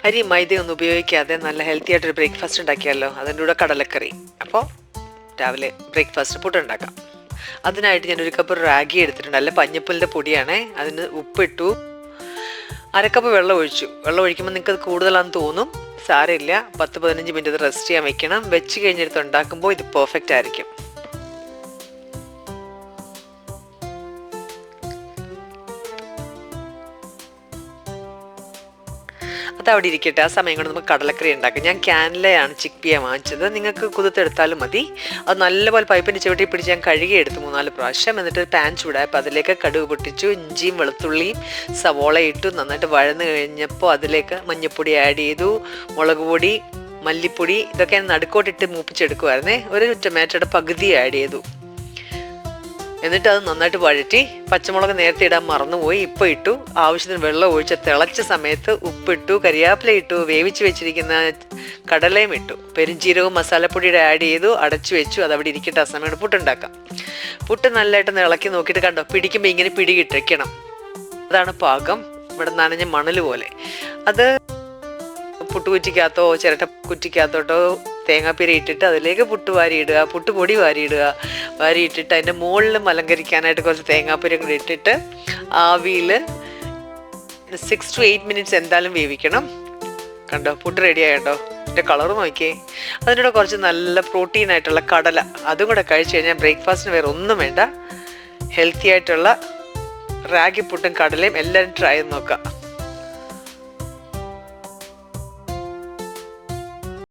അരി മൈദയൊന്നും ഉപയോഗിക്കാതെ നല്ല ഹെൽത്തി ആയിട്ടൊരു ബ്രേക്ക്ഫാസ്റ്റ് ഉണ്ടാക്കിയാലോ. അതിൻ്റെ കൂടെ കടലക്കറി. അപ്പോൾ രാവിലെ ബ്രേക്ക്ഫാസ്റ്റ് പുട്ടുണ്ടാക്കാം. അതിനായിട്ട് ഞാനൊരു കപ്പ് റാഗി എടുത്തിട്ടുണ്ട്. നല്ല പഞ്ഞപ്പുല്ലിൻ്റെ പൊടിയാണേ. അതിന് ഉപ്പിട്ടു, അരക്കപ്പ് വെള്ളം ഒഴിച്ചു. വെള്ളം ഒഴിക്കുമ്പോൾ നിങ്ങൾക്ക് അത് കൂടുതലാണെന്ന് തോന്നും. സാരമില്ല, 10-15 മിനിറ്റ് അത് റെസ്റ്റ് ചെയ്യാൻ വെക്കണം. വെച്ച് കഴിഞ്ഞിട്ട് ഉണ്ടാക്കുമ്പോൾ ഇത് പെർഫെക്റ്റ് ആയിരിക്കും. അതവിടെ ഇരിക്കട്ടെ. ആ സമയം കൊണ്ട് നമുക്ക് കടലക്കറി ഉണ്ടാക്കാം. ഞാൻ ക്യാനിലെയാണ് ചിക്ക് പിയ വാങ്ങിച്ചത്. നിങ്ങൾക്ക് കുതിർത്തെടുത്താലും മതി. അത് നല്ലപോലെ പൈപ്പിൻ്റെ ചുവട്ടി പിടിച്ച് ഞാൻ കഴുകിയെടുത്ത് 3-4 പ്രാവശ്യം. എന്നിട്ട് പാൻ ചൂടായപ്പോൾ അതിലേക്ക് കടുക് പൊട്ടിച്ചു, ഇഞ്ചിയും വെളുത്തുള്ളിയും സവോള ഇട്ടു. നന്നായിട്ട് വഴന്ന് കഴിഞ്ഞപ്പോൾ അതിലേക്ക് മഞ്ഞൾപ്പൊടി ആഡ് ചെയ്തു, മുളക് പൊടി, മല്ലിപ്പൊടി, ഇതൊക്കെ നടുക്കോട്ടിട്ട് മൂപ്പിച്ചെടുക്കുമായിരുന്നേ. ഒരു ടൊമാറ്റോയുടെ പകുതി ആഡ് ചെയ്തു. എന്നിട്ട് അത് നന്നായിട്ട് വഴറ്റി. പച്ചമുളക് നേരത്തെ ഇടാൻ മറന്നുപോയി, ഇപ്പോൾ ഇട്ടു. ആവശ്യത്തിന് വെള്ളം ഒഴിച്ച് തിളച്ച സമയത്ത് ഉപ്പിട്ടു, കരിയാപ്പില ഇട്ടു, വേവിച്ച് വെച്ചിരിക്കുന്ന കടലയും ഇട്ടു, പെരുംജീരകവും മസാലപ്പൊടിയുടെ ആഡ് ചെയ്തു, അടച്ചു വെച്ചു. അതവിടെ ഇരിക്കട്ടെ. ആ സമയത്ത് പുട്ടുണ്ടാക്കാം. പുട്ട് നല്ലതായിട്ട് ഇളക്കി നോക്കിയിട്ട് കണ്ടോ, പിടിക്കുമ്പോൾ ഇങ്ങനെ പിടികിട്ടിരിക്കണം. അതാണ് പാകം. ഇവിടെ നനഞ്ഞ മണൽ പോലെ. അത് പുട്ടുകുറ്റിക്കകത്തോ ചിരട്ട കുറ്റിക്കകത്തോട്ടോ തേങ്ങാപ്പീര ഇട്ടിട്ട് അതിലേക്ക് പുട്ട് വാരിയിടുക, പുട്ടുപൊടി വാരിയിട്ടിട്ട് അതിൻ്റെ മുകളിലും അലങ്കരിക്കാനായിട്ട് കുറച്ച് തേങ്ങാപ്പീര കൂടി ഇട്ടിട്ട് ആവിയിൽ 6 to 8 മിനിറ്റ്സ് എന്തായാലും വേവിക്കണം. കണ്ടോ, പുട്ട് റെഡിയായിട്ടോ. എൻ്റെ കളർ നോക്കിയേ. അതിൻ്റെ കുറച്ച് നല്ല പ്രോട്ടീനായിട്ടുള്ള കടല അതും കൂടെ കഴിച്ച് കഴിഞ്ഞാൽ ബ്രേക്ക്ഫാസ്റ്റിന് വേറെ ഒന്നും വേണ്ട. ഹെൽത്തി ആയിട്ടുള്ള റാഗി പുട്ടും കടലയും എല്ലാവരും ട്രൈ ചെയ്ത് നോക്കാം.